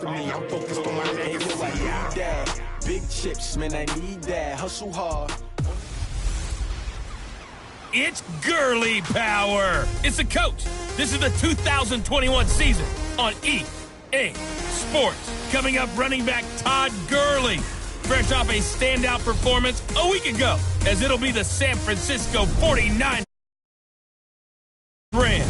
for me. I'm focused on my next. I need that. Big chips, man, I need that. Hustle hard. It's Gurley Power. It's the coach. This is the 2021 season on EA Sports. Coming up, running back Todd Gurley, fresh off a standout performance a week ago, as it'll be the San Francisco 49ers brand.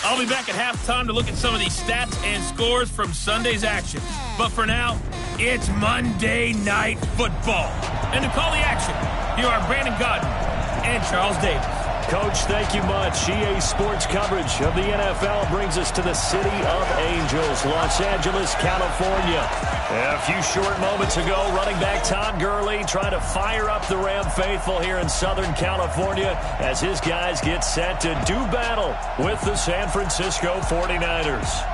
I'll be back at halftime to look at some of these stats and scores from Sunday's action. But for now, it's Monday Night Football. And to call the action, here are Brandon Gaudin and Charles Davis. Coach, thank you much. EA Sports coverage of the NFL brings us to the City of Angels, Los Angeles, California. A few short moments ago, running back Todd Gurley trying to fire up the Ram faithful here in Southern California as his guys get set to do battle with the San Francisco 49ers.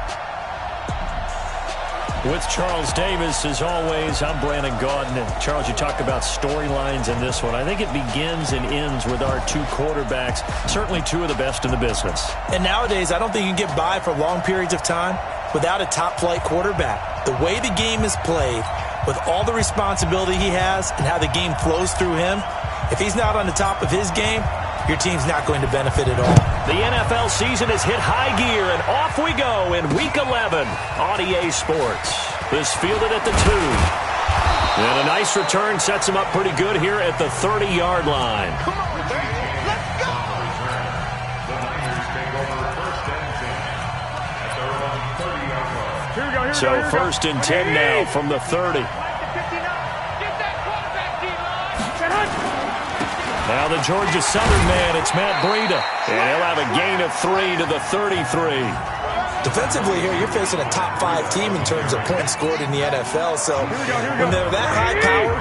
With Charles Davis, as always, I'm Brandon Gaudin. And Charles, you talk about storylines in this one. I think it begins and ends with our two quarterbacks, certainly two of the best in the business. And nowadays, I don't think you can get by for long periods of time without a top-flight quarterback. The way the game is played, with all the responsibility he has and how the game flows through him, if he's not on the top of his game, your team's not going to benefit at all. The NFL season has hit high gear, and off we go in Week 11 on EA Sports. This fielded at the 2. And a nice return sets him up pretty good here at the 30-yard line. Come on, let's go! The Niners take over first and 10 at their own 30-yard line. So first and 10 now from the 30. Now the Georgia Southern man, it's Matt Breida. And he'll have a gain of 3 to the 33. Defensively here, you're facing a top-5 team in terms of points scored in the NFL. So when they're that high-powered,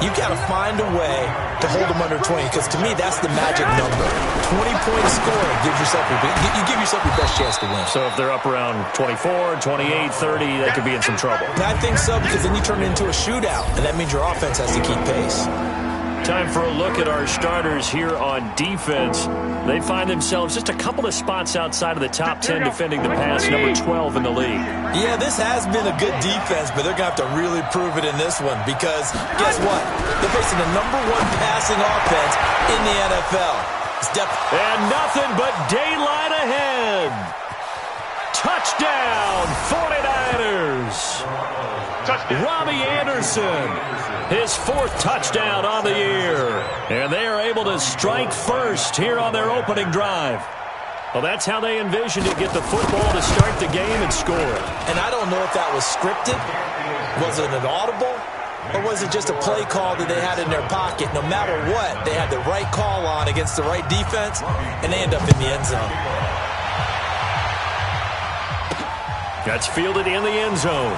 you've got to find a way to hold them under 20. Because to me, that's the magic number. 20-point score gives yourself you give yourself your best chance to win. So if they're up around 24, 28, 30, they could be in some trouble. I think so, because then you turn it into a shootout, and that means your offense has to keep pace. Time for a look at our starters here on defense. They find themselves just a couple of spots outside of the top 10 defending the pass, number 12 in the league. Yeah, this has been a good defense, but they're going to have to really prove it in this one because guess what? They're facing the number 1 passing offense in the NFL. And nothing but daylight ahead. Touchdown, 49ers. Robbie Anderson, his 4th touchdown on the year. And they are able to strike first here on their opening drive. Well, that's how they envisioned to get the football to start the game and score it. And I don't know if that was scripted. Was it an audible? Or was it just a play call that they had in their pocket? No matter what, they had the right call on against the right defense, and they end up in the end zone. That's fielded in the end zone.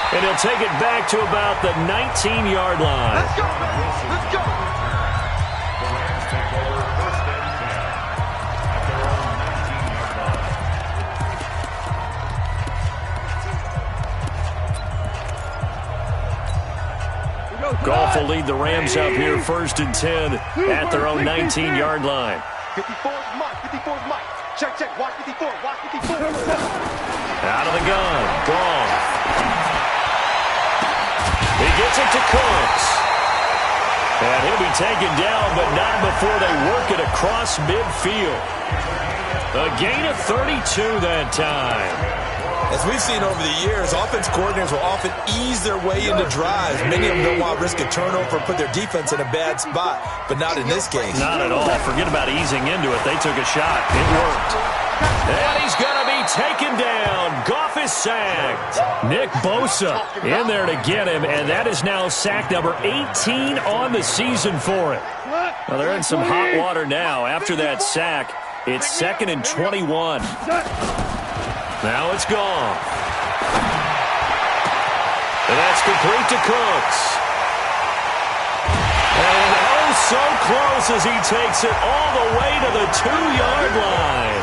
And he'll take it back to about the 19-yard line. Let's go, man. Let's go. The Rams take over first and 10 at their own 19-yard line. Goff will lead the Rams up here first and 10 at their own 19-yard line. 54's Mike. 54's Mike. Check, check. Watch 54. Watch 54. Out of the gun. Goff. He gets it to Cooks. And he'll be taken down, but not before they work it across midfield. A gain of 32 that time. As we've seen over the years, offense coordinators will often ease their way into drives. Many of them don't want to risk a turnover and put their defense in a bad spot, but not in this case. Not at all. Forget about easing into it. They took a shot. It worked. And he's going to be taken down. Goff is sacked. Nick Bosa in there to get him, and that is now sack number 18 on the season for him. Well, they're in some hot water now. After that sack, it's 2nd and 21. Now it's gone. And that's complete to Cooks. And oh, so close as he takes it all the way to the 2-yard line.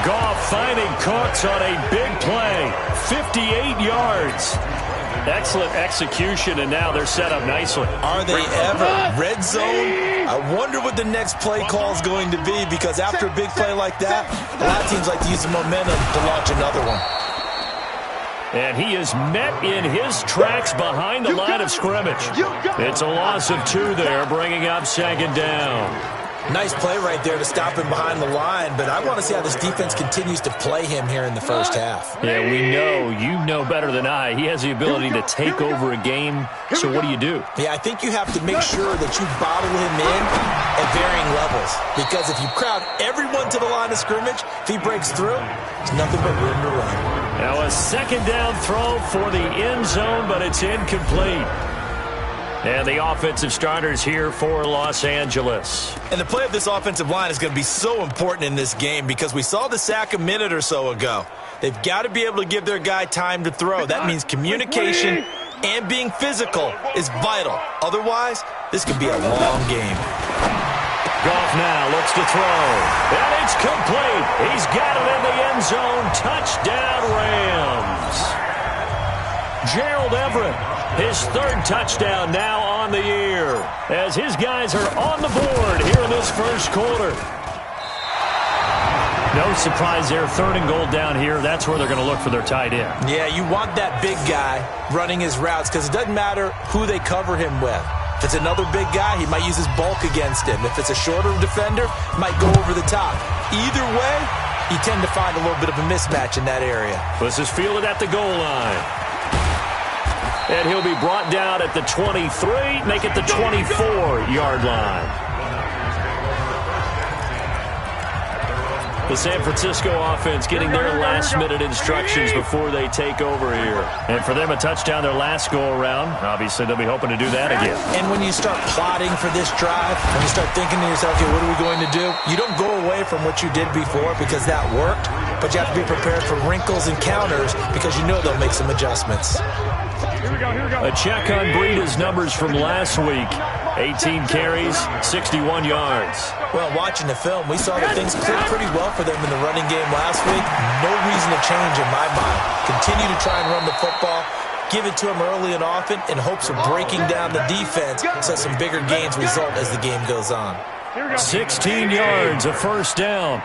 Goff finding Cooks on a big play. 58 yards. Excellent execution, and now they're set up nicely. Are they ever? Red zone? I wonder what the next play call is going to be, because after a big play like that, a lot of teams like to use the momentum to launch another one. And he is met in his tracks behind the line of scrimmage. It's a loss of 2 there, bringing up 2nd down. Nice play right there to stop him behind the line, but I want to see how this defense continues to play him here in the first half. Yeah, we know. You know better than I. He has the ability to take over a game, so what do? Yeah, I think you have to make sure that you bottle him in at varying levels, because if you crowd everyone to the line of scrimmage, if he breaks through, there's nothing but room to run. Now a 2nd down throw for the end zone, but it's incomplete. And the offensive starters here for Los Angeles. And the play of this offensive line is going to be so important in this game, because we saw the sack a minute or so ago. They've got to be able to give their guy time to throw. That means communication and being physical is vital. Otherwise, this could be a long game. Goff now looks to throw. And it's complete. He's got it in the end zone. Touchdown, Rams. Gerald Everett, his 3rd touchdown now on the year, as his guys are on the board here in this first quarter. No surprise there, 3rd and goal down here. That's where they're going to look for their tight end. Yeah, you want that big guy running his routes, because it doesn't matter who they cover him with. If it's another big guy, he might use his bulk against him. If it's a shorter defender, he might go over the top. Either way, you tend to find a little bit of a mismatch in that area. This is fielded at the goal line. And he'll be brought down at the 23, make it the 24-yard line. The San Francisco offense getting their last-minute instructions before they take over here. And for them, a touchdown their last go-around. Obviously, they'll be hoping to do that again. And when you start plotting for this drive, when you start thinking to yourself, okay, what are we going to do? You don't go away from what you did before, because that worked, but you have to be prepared for wrinkles and counters, because you know they'll make some adjustments. A check on Breida's numbers from last week. 18 carries, 61 yards. Well, watching the film, we saw that things clicked pretty well for them in the running game last week. No reason to change in my mind. Continue to try and run the football, give it to them early and often in hopes of breaking down the defense so some bigger gains result as the game goes on. 16 yards, a 1st down.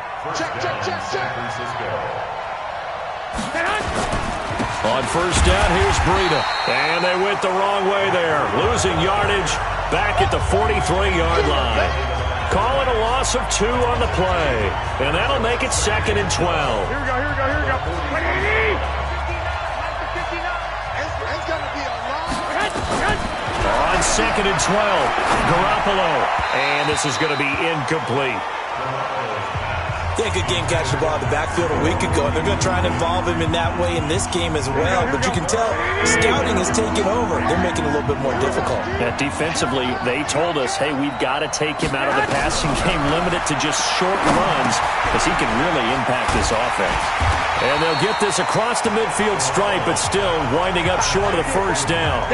On 1st down, here's Breida. And they went the wrong way there. Losing yardage back at the 43-yard line. Call it a loss of 2 on the play. And that'll make it 2nd and 12. Here we go. On 2nd and 12, Garoppolo. And this is going to be incomplete. Yeah, good game catching the ball in the backfield a week ago, and they're going to try and involve him in that way in this game as well. But you can tell scouting is taking over. They're making it a little bit more difficult. Yeah, defensively, they told us, hey, we've got to take him out of the passing game, limit it to just short runs, because he can really impact this offense. And they'll get this across the midfield stripe, but still winding up short of the 1st down.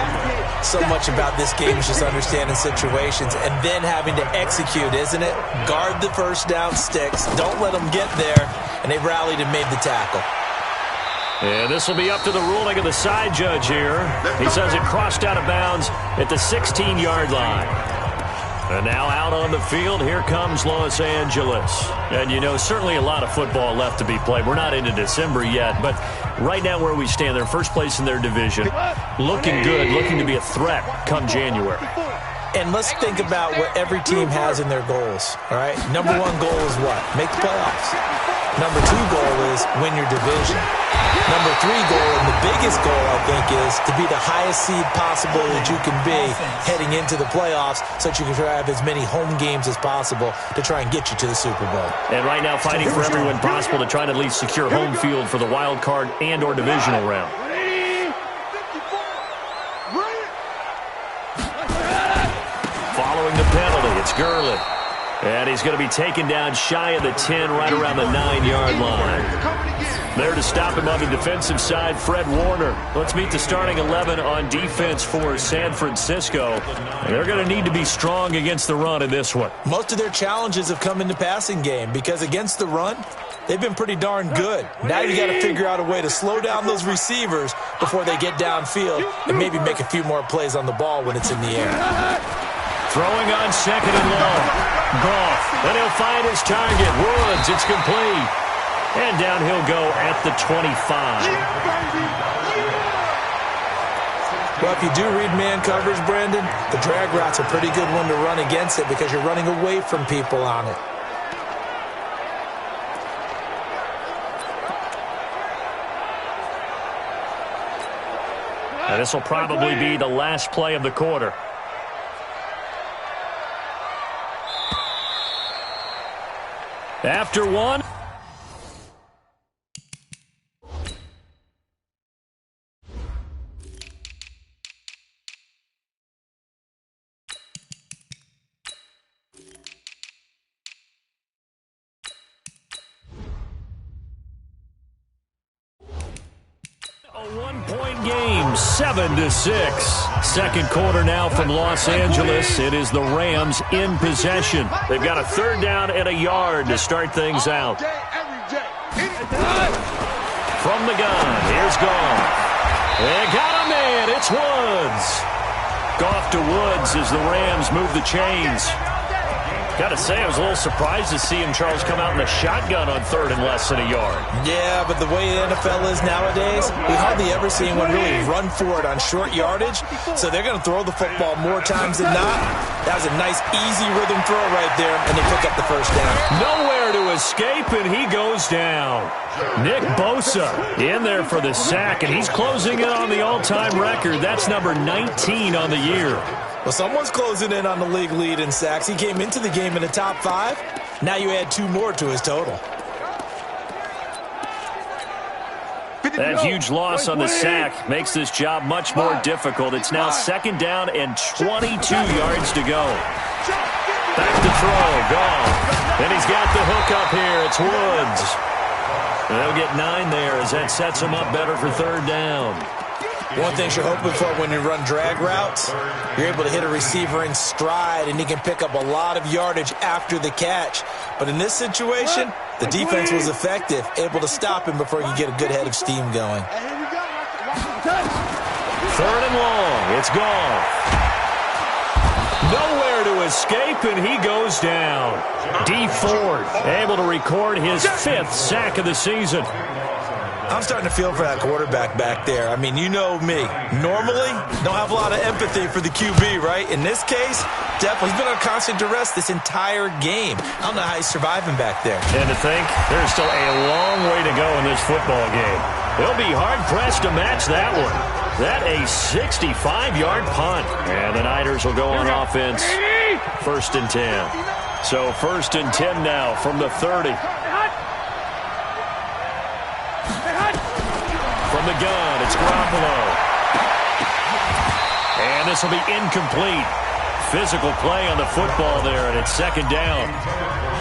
So much about this game is just understanding situations and then having to execute, isn't it? Guard the 1st down sticks. Don't let them get there. And they rallied and made the tackle. And this will be up to the ruling of the side judge here. He says it crossed out of bounds at the 16-yard line. And now out on the field, here comes Los Angeles. And, you know, certainly a lot of football left to be played. We're not into December yet, but right now where we stand, they're first place in their division. Looking good, looking to be a threat come January. And let's think about what every team has in their goals, all right? Number 1 goal is what? Make the playoffs. Number 2 goal is win your division. Number 3 goal, and the biggest goal, I think, is to be the highest seed possible that you can be heading into the playoffs so that you can try to have as many home games as possible to try and get you to the Super Bowl. And right now fighting for every win possible to try to at least secure home field for the wild card and or divisional round. Following the penalty, it's Gurley. And he's going to be taken down shy of the 10, right around the 9-yard line. There to stop him on the defensive side, Fred Warner. Let's meet the starting 11 on defense for San Francisco. They're going to need to be strong against the run in this one. Most of their challenges have come in the passing game because against the run, they've been pretty darn good. Now you got to figure out a way to slow down those receivers before they get downfield and maybe make a few more plays on the ball when it's in the air. Throwing on second and long. Goff, and he'll find his target. Woods, it's complete. And down he'll go at the 25. Well, if you do read man coverage, Brandon, the drag route's a pretty good one to run against it because you're running away from people on it. And this will probably be the last play of the quarter. After one. A one-point game, 7-6. Second quarter now from Los Angeles. It is the Rams in possession. They've got a third down and a yard to start things out. From the gun, here's Goff. They got a man, it's Woods. Goff to Woods as the Rams move the chains. Got to say, I was a little surprised to see him, Charles, come out in the shotgun on third and less than a yard. Yeah, but the way the NFL is nowadays, we hardly ever see anyone really run for it on short yardage. So they're going to throw the football more times than not. That was a nice, easy rhythm throw right there, and they pick up the first down. Nowhere to escape, and he goes down. Nick Bosa in there for the sack, and he's closing in on the all-time record. That's number 19 on the year. Well, someone's closing in on the league lead in sacks. He came into the game in the top 5. Now you add 2 more to his total. That huge loss on the sack makes this job much more difficult. It's now second down and 22 yards to go. Back to throw, Goff. And he's got the hook up here. It's Woods. And they'll get 9 there as that sets him up better for third down. One thing you're hoping for when you run drag routes, you're able to hit a receiver in stride, and he can pick up a lot of yardage after the catch. But in this situation, the defense was effective, able to stop him before he could get a good head of steam going. Third and long, it's Goff. Nowhere to escape, and he goes down. Dee Ford able to record his 5th sack of the season. I'm starting to feel for that quarterback back there. I mean, you know me. Normally, don't have a lot of empathy for the QB, right? In this case, definitely. He's been on constant duress this entire game. I don't know how he's surviving back there. And to think, there's still a long way to go in this football game. They'll be hard-pressed to match that one. That a 65-yard punt. And the Niners will go on offense. 1st and 10. So 1st and 10 now from the 30. From the gun, it's Garoppolo. And this will be incomplete. Physical play on the football there, and it's second down.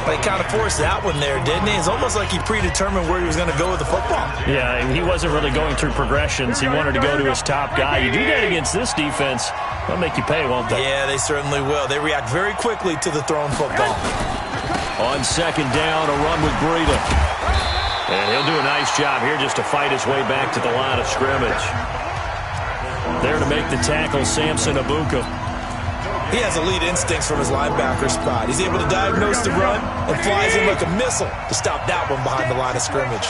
But he kind of forced that one there, didn't he? It's almost like he predetermined where he was going to go with the football. Yeah, he wasn't really going through progressions. He wanted to go to his top guy. You do that against this defense, they'll make you pay, won't they? Yeah, they certainly will. They react very quickly to the thrown football. On second down, a run with Breida. And he'll do a nice job here just to fight his way back to the line of scrimmage. There to make the tackle, Samson Abuka. He has elite instincts from his linebacker spot. He's able to diagnose the run and flies in like a missile to stop that one behind the line of scrimmage.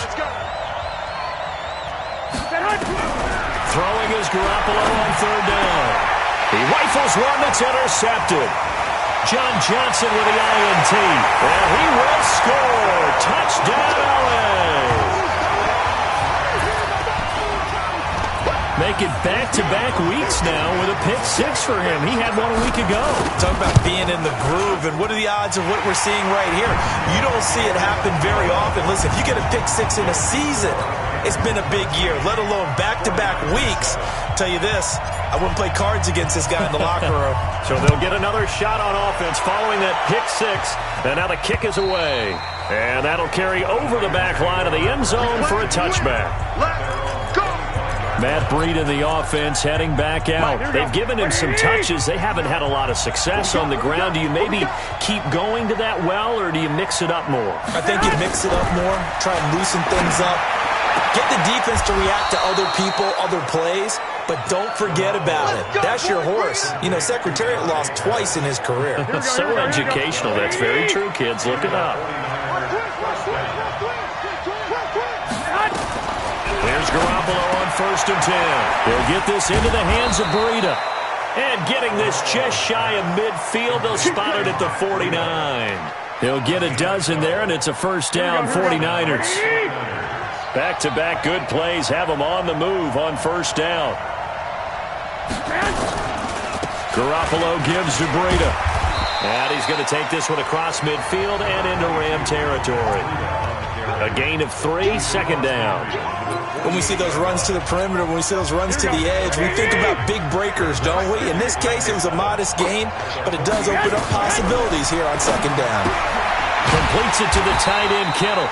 Throwing is Garoppolo on third down. He rifles one that's intercepted. John Johnson with the INT. And he will score. Touchdown, LA. Make it back-to-back weeks now with a pick 6 for him. He had one a week ago. Talk about being in the groove, and what are the odds of what we're seeing right here? You don't see it happen very often. Listen, if you get a pick 6 in a season, it's been a big year, let alone back-to-back weeks. I'll tell you this, I wouldn't play cards against this guy in the locker room. So they'll get another shot on offense following that pick 6, and now the kick is away. And that'll carry over the back line of the end zone for a touchback. Matt Breida in the offense heading back out. They've given him some touches. They haven't had a lot of success on the ground. Do you maybe keep going to that well, or do you mix it up more? I think you mix it up more, try and loosen things up. Get the defense to react to other people, other plays, but don't forget about it. That's your horse. You know, Secretariat lost twice in his career. So educational. That's very true, kids. Look it up. There's Garoppolo on 1st and 10. He'll get this into the hands of Breida. And getting this just shy of midfield, they'll spot it at the 49. He'll get a dozen there, and it's a first down, 49ers. Back-to-back good plays have them on the move on 1st down. Garoppolo gives to Breida. And he's going to take this one across midfield and into Ram territory. A gain of 3, 2nd down. When we see those runs to the perimeter, when we see those runs to the edge, we think about big breakers, don't we? In this case, it was a modest gain, but it does open up possibilities here on 2nd down. Completes it to the tight end, Kittle.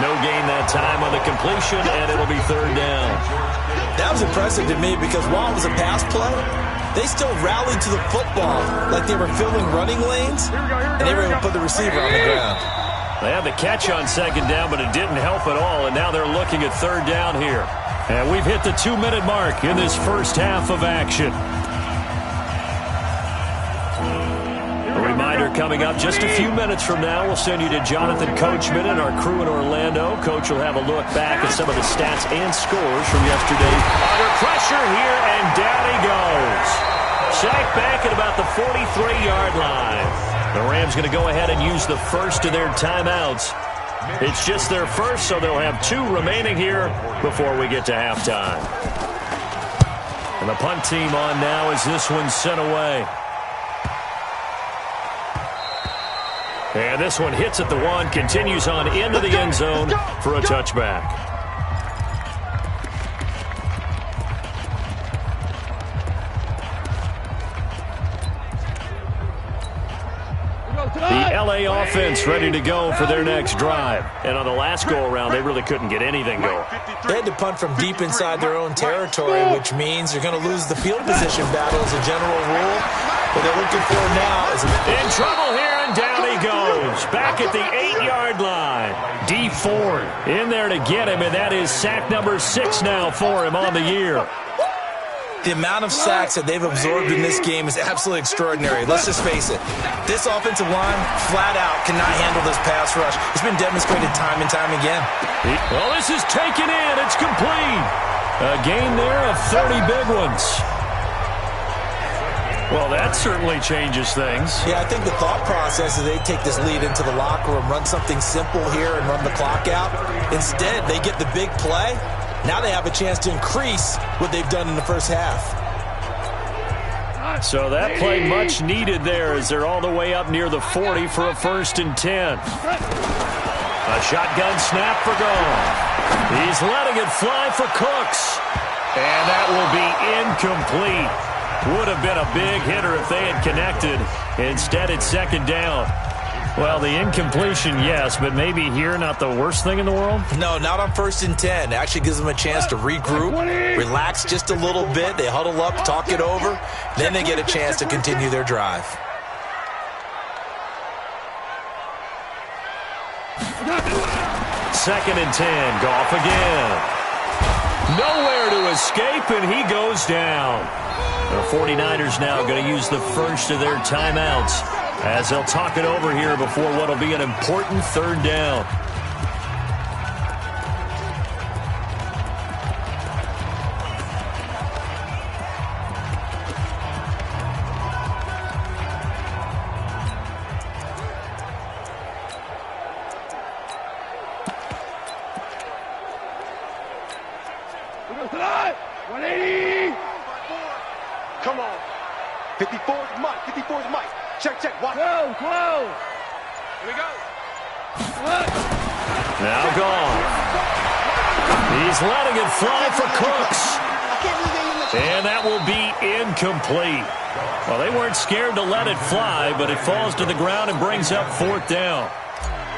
No gain that time on the completion, and it'll be 3rd down. That was impressive to me because while it was a pass play, they still rallied to the football like they were filling running lanes, and they were able to put the receiver on the ground. They had the catch on 2nd down, but it didn't help at all, and now they're looking at 3rd down here. And we've hit the 2-minute mark in this first half of action. A reminder coming up just a few minutes from now. We'll send you to Jonathan Coachman and our crew in Orlando. Coach will have a look back at some of the stats and scores from yesterday. Under pressure here, and down he goes. Sacked back at about the 43-yard line. The Rams going to go ahead and use the first of their timeouts. It's just their first, so they'll have 2 remaining here before we get to halftime. And the punt team on now as this one's sent away. And this one hits at the 1, continues on into the end zone for a touchback. The LA offense ready to go for their next drive. And on the last go-around, they really couldn't get anything going. They had to punt from deep inside their own territory, which means they're going to lose the field position battle as a general rule. What they're looking for now is... In trouble here, and down he goes. Back at the 8-yard line. Dee Ford in there to get him, and that is sack number 6 now for him on the year. The amount of sacks that they've absorbed in this game is absolutely extraordinary. Let's just face it. This offensive line, flat out, cannot handle this pass rush. It's been demonstrated time and time again. Well, this is taken in. It's complete. A gain there of 30 big ones. Well, that certainly changes things. Yeah, I think the thought process is they take this lead into the locker room, run something simple here and run the clock out. Instead, they get the big play. Now they have a chance to increase what they've done in the first half. So that play much needed there as they're all the way up near the 40 for a 1st and 10. A shotgun snap for Goff. He's letting it fly for Cooks. And that will be incomplete. Would have been a big hitter if they had connected. Instead, it's 2nd down. Well, the incompletion, yes, but maybe here not the worst thing in the world? No, not on 1st and 10. It actually gives them a chance to regroup, relax just a little bit. They huddle up, talk it over. Then they get a chance to continue their drive. Second and 10, Goff again. Nowhere to escape, and he goes down. The 49ers now going to use the first of their timeouts as they'll talk it over here before what will be an important 3rd down. Come on. 54's Mike. 54's Mike. Check, check. Watch. Whoa. Here we go. Now gone. He's letting it fly for Cooks. And that will be incomplete. Well, they weren't scared to let it fly, but it falls to the ground and brings up 4th down.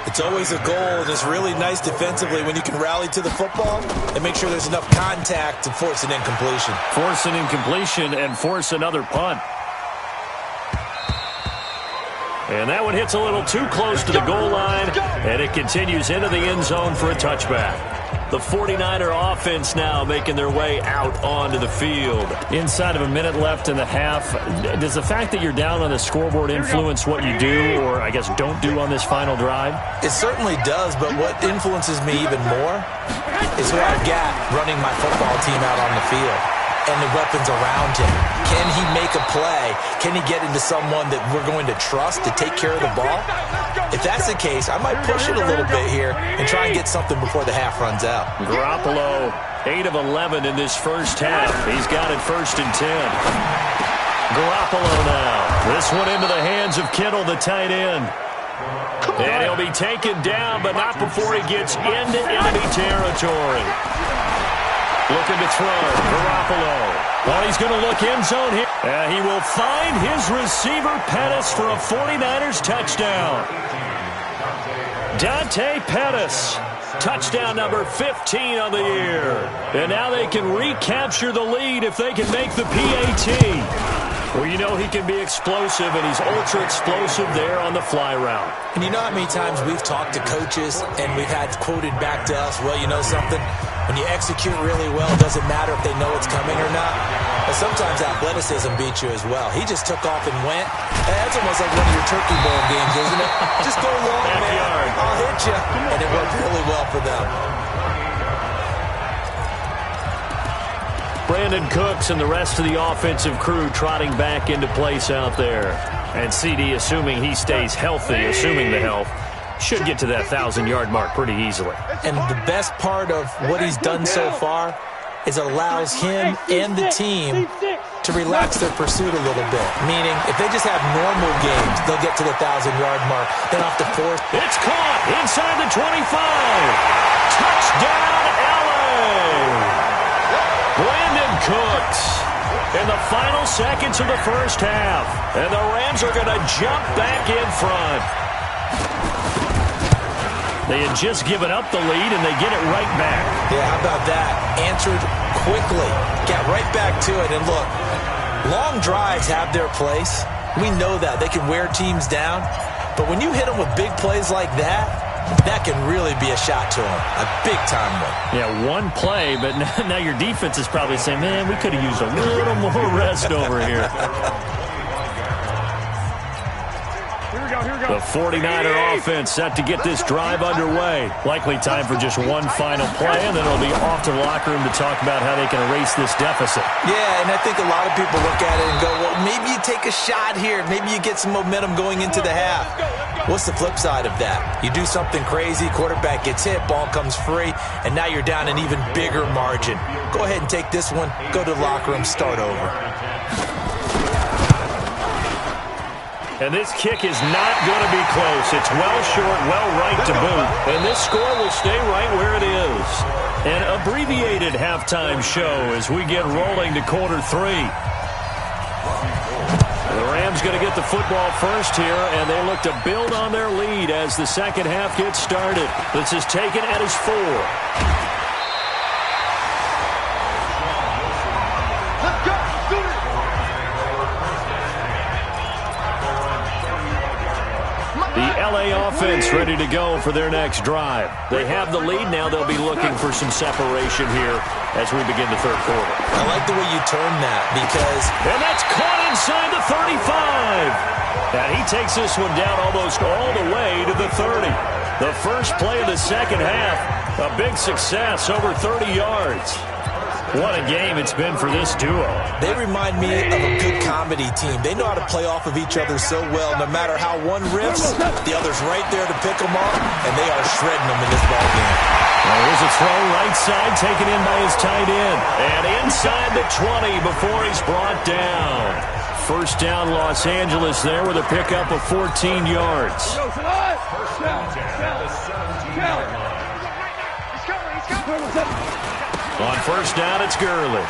It's always a goal, and it's really nice defensively when you can rally to the football and make sure there's enough contact to force an incompletion. Force an incompletion and force another punt. And that one hits a little too close to the goal line, and it continues into the end zone for a touchback. The 49er offense now making their way out onto the field. Inside of a minute left in the half, does the fact that you're down on the scoreboard influence what you do, or I guess don't do on this final drive? It certainly does, but what influences me even more is who I've got running my football team out on the field and the weapons around him. Can he make a play? Can he get into someone that we're going to trust to take care of the ball? If that's the case, I might push it a little bit here and try and get something before the half runs out. Garoppolo, 8 of 11 in this first half. He's got it 1st and 10. Garoppolo now. This one into the hands of Kittle, the tight end. And he'll be taken down, but not before he gets into enemy territory. Looking to throw. Garoppolo. Well, he's going to look end zone here. He will find his receiver, Pettis, for a 49ers touchdown. Dante Pettis. Touchdown number 15 on the year. And now they can recapture the lead if they can make the PAT. Well, you know he can be explosive, and he's ultra-explosive there on the fly route. And you know how many times we've talked to coaches and we've had quoted back to us, well, you know something? When you execute really well, it doesn't matter if they know it's coming or not. But sometimes athleticism beats you as well. He just took off and went. That's almost like one of your Turkey Bowl games, isn't it? Just go long, man. I'll hit you. And it worked really well for them. Brandon Cooks and the rest of the offensive crew trotting back into place out there. And CD, assuming he stays healthy, assuming the health, should get to that 1,000-yard mark pretty easily. And the best part of what he's done so far is allows him and the team to relax their pursuit a little bit. Meaning, if they just have normal games, they'll get to the 1,000-yard mark. They don't have to force. It's caught inside the 25. Touchdown, LA! Brandon Cooks in the final seconds of the first half. And the Rams are going to jump back in front. They had just given up the lead, and they get it right back. Yeah, how about that? Answered quickly. Got right back to it. And look, long drives have their place. We know that. They can wear teams down. But when you hit them with big plays like that, that can really be a shot to them. A big-time one. Yeah, one play, but now your defense is probably saying, man, we could have used a little more rest over here. The 49er offense set to get this drive underway. Likely time for just one final play, and then it'll be off to the locker room to talk about how they can erase this deficit. Yeah, and I think a lot of people look at it and go, well, maybe you take a shot here. Maybe you get some momentum going into the half. What's the flip side of that? You do something crazy, quarterback gets hit, ball comes free, and now you're down an even bigger margin. Go ahead and take this one, go to the locker room, start over. And this kick is not going to be close. It's well short, well right to boot. And this score will stay right where it is. An abbreviated halftime show as we get rolling to quarter 3. The Rams going to get the football first here, and they look to build on their lead as the second half gets started. This is taken at his 4. Offense ready to go for their next drive. They have the lead now. They'll be looking for some separation here as we begin the third quarter. I like the way you turn that because... And that's caught inside the 35. And he takes this one down almost all the way to the 30. The first play of the second half, a big success, over 30 yards. What a game it's been for this duo. They remind me of a good comedy team. They know how to play off of each other so well. No matter how one riffs, the other's right there to pick them up, and they are shredding them in this ball game. Well, here's a throw right side taken in by his tight end. And inside the 20 before he's brought down. First down Los Angeles there with a pickup of 14 yards. On first down, it's Gurley.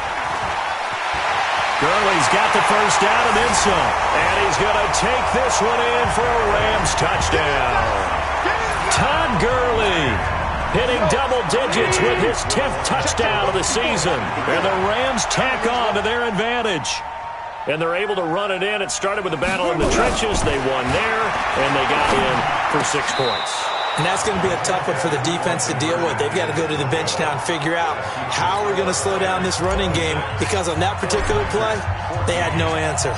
Gurley's got the first down and then some. And he's going to take this one in for a Rams touchdown. Todd Gurley hitting double digits with his 10th touchdown of the season. And the Rams tack on to their advantage. And they're able to run it in. It started with a battle in the trenches. They won there, and they got in for 6 points. And that's going to be a tough one for the defense to deal with. They've got to go to the bench now and figure out how we're going to slow down this running game, because on that particular play, they had no answer.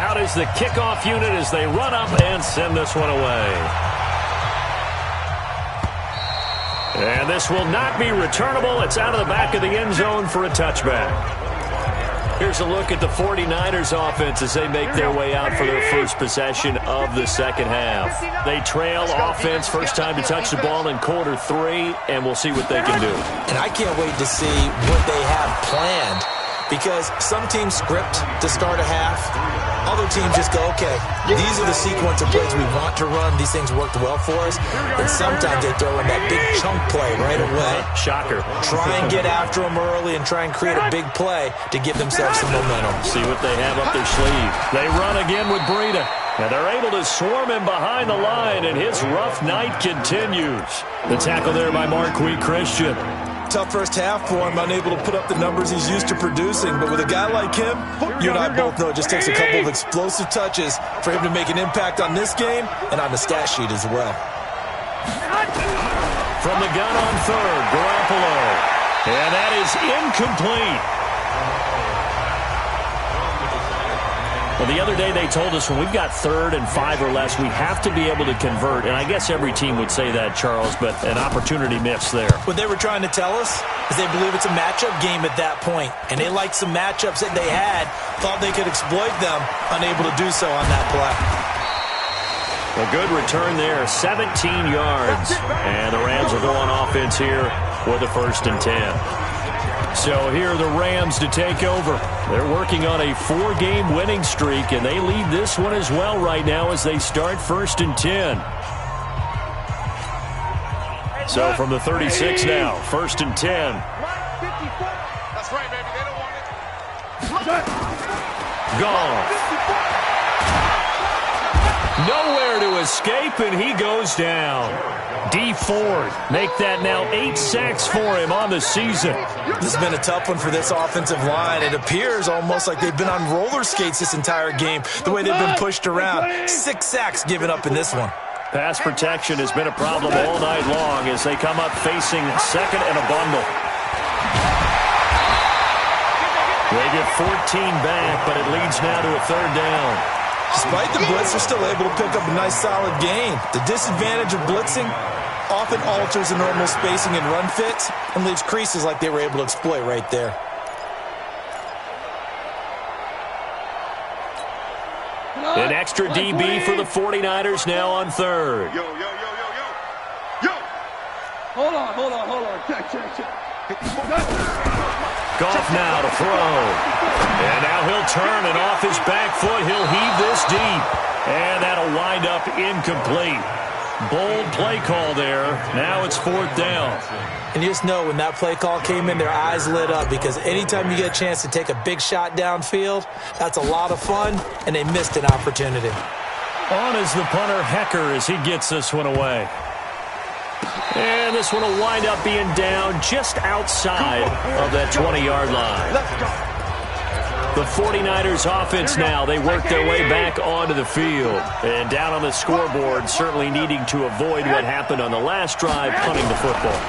Out is the kickoff unit as they run up and send this one away. And this will not be returnable. It's out of the back of the end zone for a touchback. Here's a look at the 49ers offense as they make their way out for their first possession of the second half. They trail offense, first time to touch the ball in quarter 3, and we'll see what they can do. And I can't wait to see what they have planned, because some teams script to start a half. Other teams just go, okay, these are the sequence of plays we want to run. These things worked well for us. And sometimes they throw in that big chunk play right away. Shocker. Try and get after them early and try and create a big play to give themselves some momentum. See what they have up their sleeve. They run again with Breida. And they're able to swarm him behind the line, and his rough night continues. The tackle there by Marquis Christian. Tough first half for him, unable to put up the numbers he's used to producing. But with a guy like him, you and I both know it just takes a couple of explosive touches for him to make an impact on this game and on the stat sheet as well. From the gun on third, Garoppolo. And that is incomplete. Well, the other day they told us when we've got 3rd and 5 or less, we have to be able to convert. And I guess every team would say that, Charles, but an opportunity missed there. What they were trying to tell us is they believe it's a matchup game at that point. And they liked some matchups that they had, thought they could exploit them, unable to do so on that play. A good return there, 17 yards. And the Rams will go on offense here with a 1st and 10. So here are the Rams to take over. They're working on a 4-game winning streak, and they lead this one as well right now as they start 1st and 10. So from the 36 now, 1st and 10. That's right, baby. They don't want it. Goff. Nowhere to escape, and he goes down. Dee Ford make that now 8 sacks for him on the season. This has been a tough one for this offensive line. It appears almost like they've been on roller skates this entire game, the way they've been pushed around. 6 sacks given up in this one. Pass protection has been a problem all night long as they come up facing 2nd and a bundle. They get 14 back, but it leads now to a 3rd down. Despite the blitz, they're still able to pick up a nice, solid gain. The disadvantage of blitzing often alters the normal spacing and run fits and leaves creases like they were able to exploit right there. An extra DB for the 49ers now on 3rd. Yo. Hold on. Check. Goff now to throw. And now he'll turn, and off his back foot, he'll heave this deep. And that'll wind up incomplete. Bold play call there. Now it's 4th down. And you just know when that play call came in, their eyes lit up, because anytime you get a chance to take a big shot downfield, that's a lot of fun, and they missed an opportunity. On is the punter, Hecker, as he gets this one away. And this one will wind up being down just outside of that 20-yard line. The 49ers offense now, they work their way back onto the field. And down on the scoreboard, certainly needing to avoid what happened on the last drive, punting the football.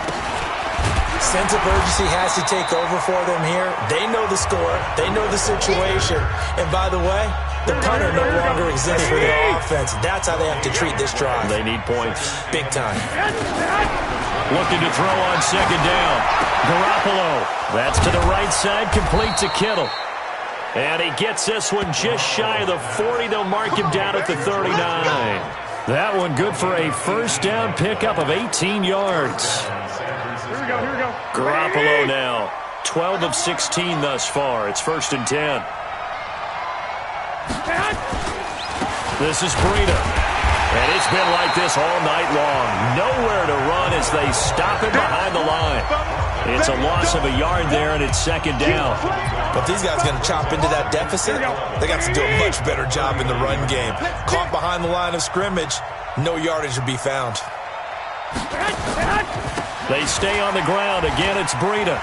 Sense of urgency has to take over for them here. They know the score. They know the situation. And by the way, the punter no longer exists for their offense. That's how they have to treat this drive. They need points. Big time. Looking to throw on 2nd down. Garoppolo. That's to the right side, complete to Kittle. And he gets this one just shy of the 40. They'll mark him down at the 39. That one good for a 1st down pickup of 18 yards. Here we go. Garoppolo now, 12 of 16 thus far. It's 1st and 10. This is Breida. And it's been like this all night long. Nowhere to run as they stop him behind the line. It's a loss of a yard there, and it's 2nd down. But these guys are going to chop into that deficit. They got to do a much better job in the run game. Caught behind the line of scrimmage, no yardage to be found. They stay on the ground. Again, it's Breida.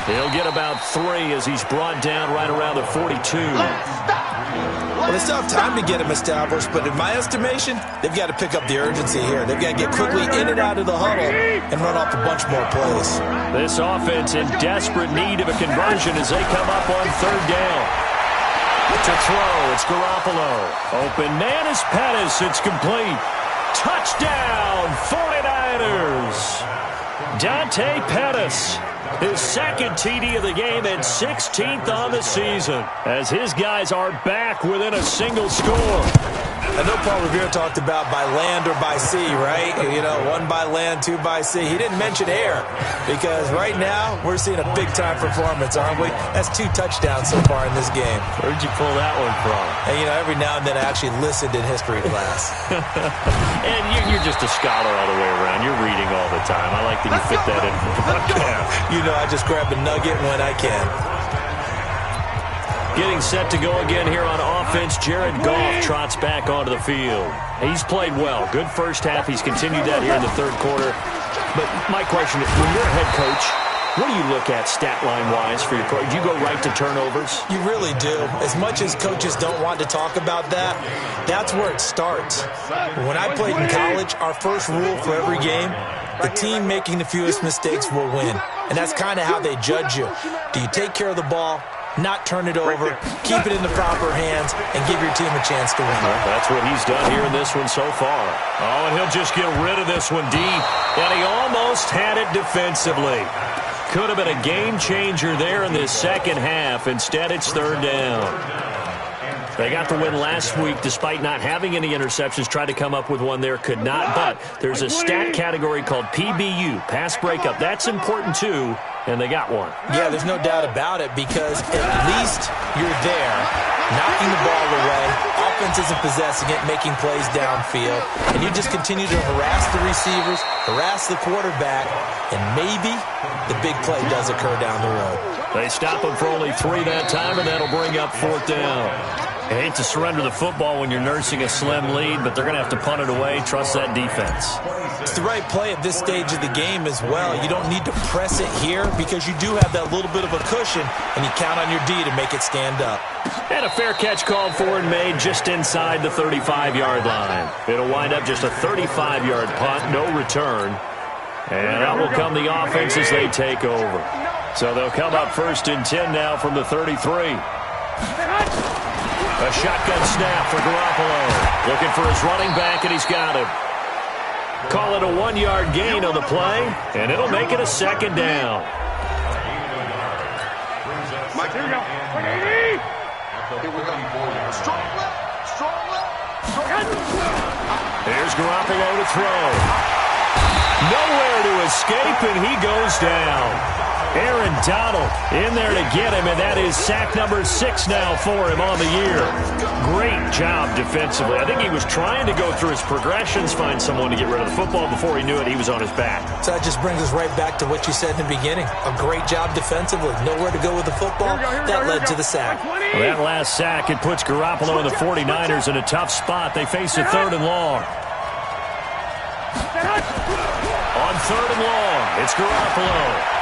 He'll get about 3 as he's brought down right around the 42. Well, they still have time to get him established, but in my estimation, they've got to pick up the urgency here. They've got to get quickly in and out of the huddle and run off a bunch more plays. This offense in desperate need of a conversion as they come up on third down. To throw, it's Garoppolo. Open man is Pettis. It's complete. Touchdown, 49ers. Dante Pettis, his second TD of the game and 16th on the season, as his guys are back within a single score. I know Paul Revere talked about by land or by sea, right? You know, one by land, two by sea. He didn't mention air because right now we're seeing a big-time performance, aren't we? That's 2 touchdowns so far in this game. Where'd you pull that one from? And, you know, every now and then I actually listened in history class. And you're just a scholar all the way around. You're reading all the time. I like that you fit that in for the podcast. You know, I just grab a nugget when I can. Getting set to go again here on offense, Jared Goff trots back onto the field. He's played well. Good first half. He's continued that here in the third quarter. But my question is, when you're a head coach, what do you look at stat line-wise for your coach? Do you go right to turnovers? You really do. As much as coaches don't want to talk about that, that's where it starts. When I played in college, our first rule for every game, the team making the fewest mistakes will win. And that's kind of how they judge you. Do you take care of the ball, not turn it over, keep it in the proper hands, and give your team a chance to win? Well, that's what he's done here in this one so far. Oh, and he'll just get rid of this one deep. And he almost had it defensively. Could have been a game changer there in this second half. Instead, it's third down. They got the win last week despite not having any interceptions. Tried to come up with one there, could not. But there's a stat category called PBU, pass breakup. That's important too, and they got one. Yeah, there's no doubt about it because at least you're there, knocking the ball away. Offense isn't possessing it, making plays downfield. And you just continue to harass the receivers, harass the quarterback, and maybe the big play does occur down the road. They stop him for only 3 that time, and that'll bring up fourth down. I hate to surrender the football when you're nursing a slim lead, but they're going to have to punt it away. Trust that defense. It's the right play at this stage of the game as well. You don't need to press it here because you do have that little bit of a cushion, and you count on your D to make it stand up. And a fair catch called for and made just inside the 35-yard line. It'll wind up just a 35-yard punt, no return. And out will come the offense as they take over. So they'll come up 1st and 10 now from the 33. A shotgun snap for Garoppolo. Looking for his running back, and he's got him. Call it a 1-yard gain on the play, and it'll make it a second down. Mike, here we go. Here we go. Strong left. Strong left. There's Garoppolo to throw. Nowhere to escape, and he goes down. Aaron Donald in there to get him, and that is sack number 6 now for him on the year. Great job defensively. I think he was trying to go through his progressions, find someone to get rid of the football. Before he knew it, he was on his back. So that just brings us right back to what you said in the beginning. A great job defensively. Nowhere to go with the football. That led to the sack. Well, that last sack, it puts Garoppolo and the 49ers in a tough spot. They face a 3rd and long. On 3rd and long, it's Garoppolo.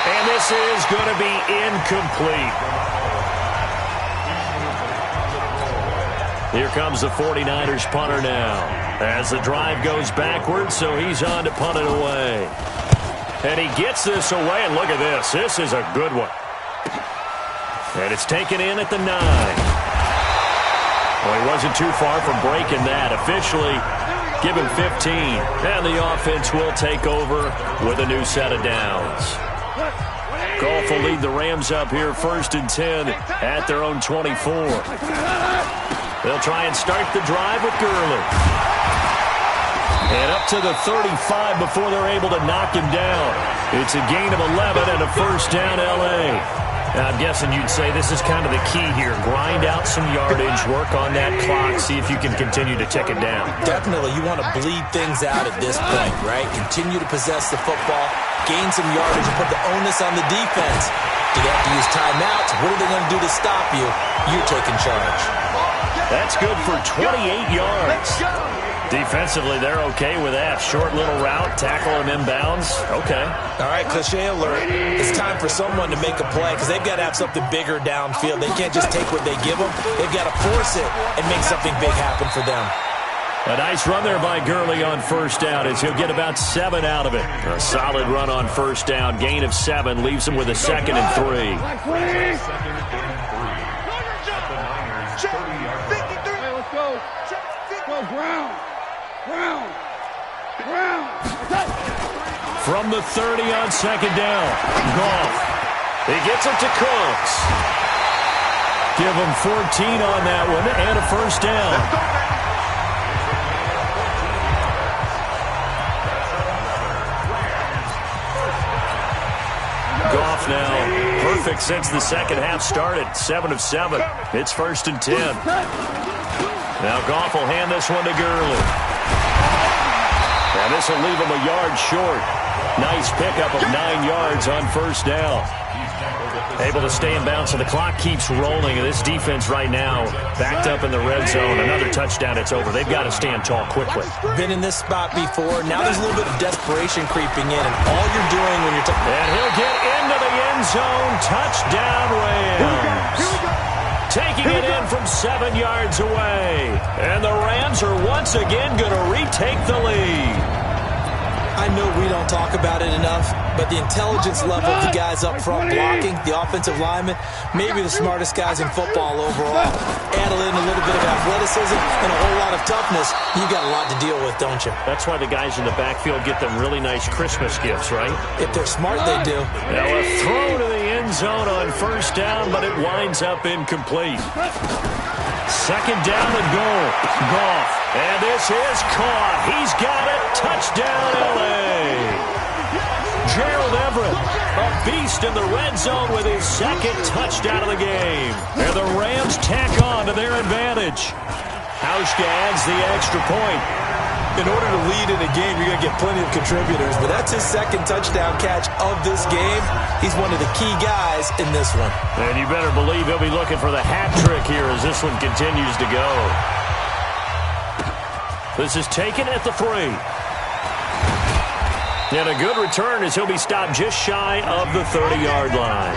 And this is going to be incomplete. Here comes the 49ers punter now. As the drive goes backwards, so he's on to punt it away. And he gets this away, and look at this. This is a good one. And it's taken in at the 9. Well, he wasn't too far from breaking that. Officially, give him 15. And the offense will take over with a new set of downs. Goff will lead the Rams up here 1st and 10 at their own 24. They'll try and start the drive with Gurley. And up to the 35 before they're able to knock him down. It's a gain of 11 and a 1st down L.A. Now, I'm guessing you'd say this is kind of the key here. Grind out some yardage, work on that clock, see if you can continue to tick it down. Definitely. You want to bleed things out at this point, right? Continue to possess the football, gain some yardage, and put the onus on the defense. Do they have to use timeouts? What are they going to do to stop you? You're taking charge. That's good for 28 yards. Defensively, they're okay with that. Short little route, tackle him inbounds. Okay. All right, cliche alert. It's time for someone to make a play because they've got to have something bigger downfield. They can't just take what they give them. They've got to force it and make something big happen for them. A nice run there by Gurley on first down as he'll get about 7 out of it. A solid run on first down. Gain of 7 leaves him with a 2nd and 3. From the 30 on 2nd down. Goff. He gets it to Cooks. Give him 14 on that one and a first down. Goff now perfect since the second half started. 7 of 7. It's 1st and 10. Now Goff will hand this one to Gurley. And this will leave him a yard short. Nice pickup of 9 yards on first down. Able to stay in bounds, so the clock keeps rolling. And this defense right now backed up in the red zone. Another touchdown, it's over. They've got to stand tall quickly. Been in this spot before. Now there's a little bit of desperation creeping in. And all you're doing when you're... And he'll get into the end zone. Touchdown, Rams. Taking it in from 7 yards away. And the Rams are once again going to retake the lead. I know we don't talk about it enough, but the intelligence level of the guys up front blocking, the offensive linemen, maybe the smartest guys in football overall. Add in a little bit of athleticism and a whole lot of toughness, you got a lot to deal with, don't you? That's why the guys in the backfield get them really nice Christmas gifts, right? If they're smart, they do. Now a throw to the end zone on first down, but it winds up incomplete. 2nd down and goal. Goff. And this is caught. He's got it. Touchdown, L.A. Gerald Everett, a beast in the red zone with his 2nd touchdown of the game. And the Rams tack on to their advantage. Hauschka adds the extra point. In order to lead in a game, you're going to get plenty of contributors, but that's his 2nd touchdown catch of this game. He's one of the key guys in this one. And you better believe he'll be looking for the hat trick here as this one continues to go. This is taken at the 3. And a good return as he'll be stopped just shy of the 30-yard line.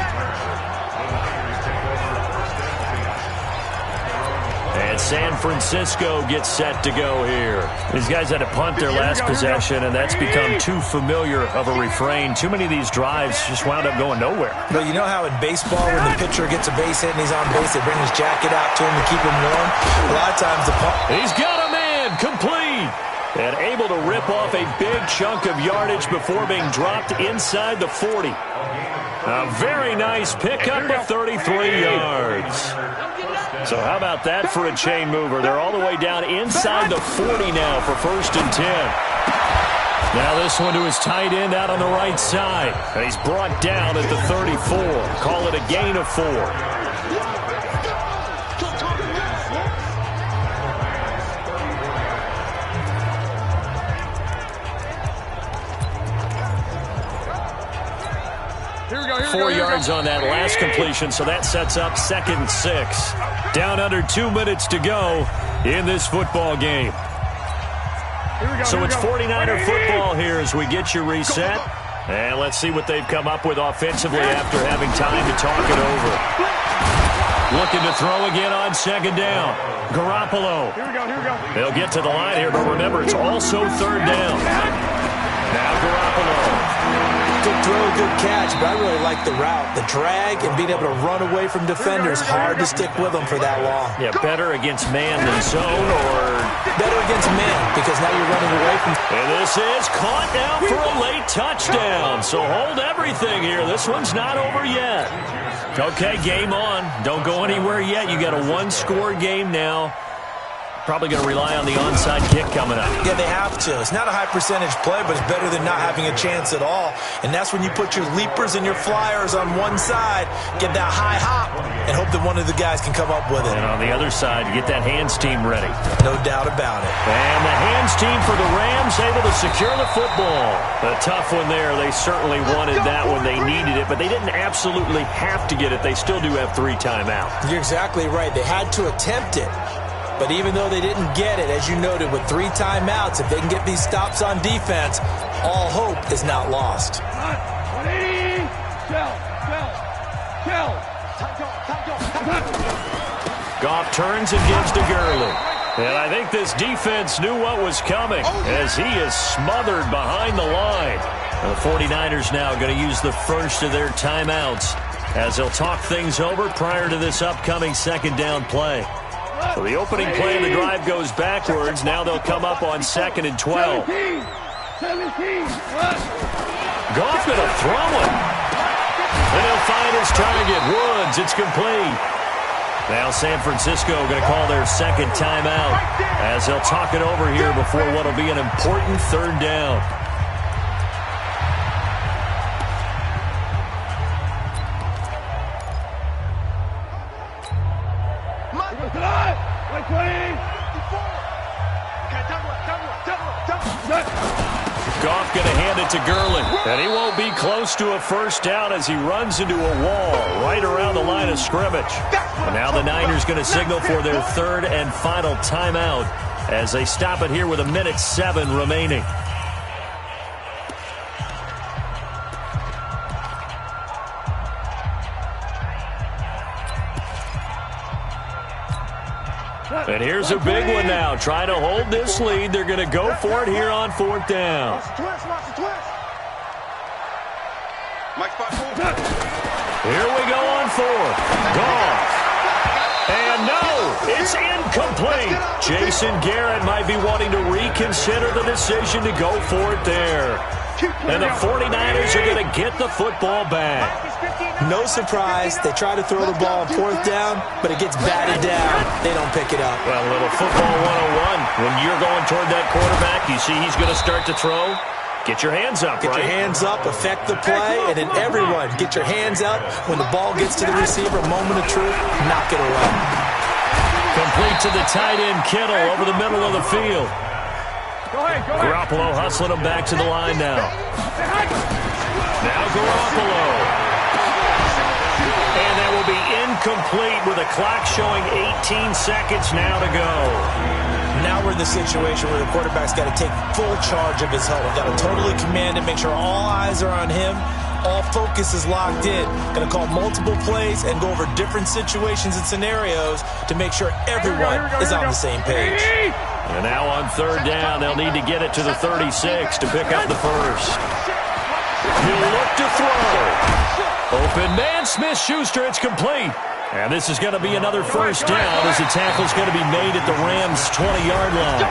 And San Francisco gets set to go here. These guys had to punt their last possession, and that's become too familiar of a refrain. Too many of these drives just wound up going nowhere. But you know how in baseball, when the pitcher gets a base hit and he's on base, they bring his jacket out to him to keep him warm? A lot of times the punt... He's got a man, complete. And able to rip off a big chunk of yardage before being dropped inside the 40. A very nice pickup of 33 yards. So how about that for a chain mover? They're all the way down inside the 40 now for 1st and 10. Now this one to his tight end out on the right side. And he's brought down at the 34. Call it a gain of 4. Here we go. 4 yards on that last completion, so that sets up 2nd and 6. Down under 2 minutes to go in this football game. So it's 49er football here as we get you reset. And let's see what they've come up with offensively after having time to talk it over. Looking to throw again on 2nd down. Garoppolo. Here we go. They'll get to the line here, but remember, it's also 3rd down. Now Garoppolo. Good throw, good catch, but I really like the route. The drag and being able to run away from defenders, hard to stick with them for that long. Yeah, better against man than zone, or... Better against man, because now you're running away from... And this is caught now for a late touchdown. So hold everything here. This one's not over yet. Okay, game on. Don't go anywhere yet. You got a 1-score game now. Probably going to rely on the onside kick coming up. Yeah, they have to. It's not a high percentage play, but it's better than not having a chance at all. And that's when you put your leapers and your flyers on one side, get that high hop, and hope that one of the guys can come up with it. And on the other side, get that hands team ready. No doubt about it. And the hands team for the Rams able to secure the football. A tough one there. They certainly wanted that when they needed it, but they didn't absolutely have to get it. They still do have 3 timeouts. You're exactly right. They had to attempt it. But even though they didn't get it, as you noted, with 3 timeouts, if they can get these stops on defense, all hope is not lost. Goff turns and gives to Gurley. And I think this defense knew what was coming as he is smothered behind the line. And the 49ers now going to use the first of their timeouts as they'll talk things over prior to this upcoming second down play. So the opening play of the drive goes backwards. Now they'll come up on 2nd and 12. Goff going to throw it. And he'll find his target, Woods. It's complete. Now San Francisco going to call their second timeout as they'll talk it over here before what will be an important third down. Goff going to hand it to Gurley, and he won't be close to a first down as he runs into a wall right around the line of scrimmage. And now the Niners going to signal for their third and final timeout as they stop it here with 1:07 remaining. And here's a big one now. Trying to hold this lead. They're going to go for it here on 4th down. Here we go on 4th. Goff. And no, it's incomplete. Jason Garrett might be wanting to reconsider the decision to go for it there. And the 49ers are going to get the football back. No surprise, they try to throw the ball on 4th down, but it gets batted down. They don't pick it up. Well, a little football 101. When you're going toward that quarterback, you see he's going to start to throw. Get your hands up, Get your hands up, affect the play, and then everyone get your hands up. When the ball gets to the receiver, moment of truth, knock it away. Complete to the tight end, Kittle, over the middle of the field. Garoppolo hustling him back to the line now. Now Garoppolo. And that will be incomplete with a clock showing 18 seconds now to go. Now we're in the situation where the quarterback's got to take full charge of his huddle. Got to totally command it, make sure all eyes are on him. All focus is locked in. Going to call multiple plays and go over different situations and scenarios to make sure everyone is on the same page. And now on 3rd down, they'll need to get it to the 36 to pick up the first. He'll look to throw. Open man, Smith-Schuster, it's complete. And this is going to be another first down as the tackle's going to be made at the Rams' 20-yard line.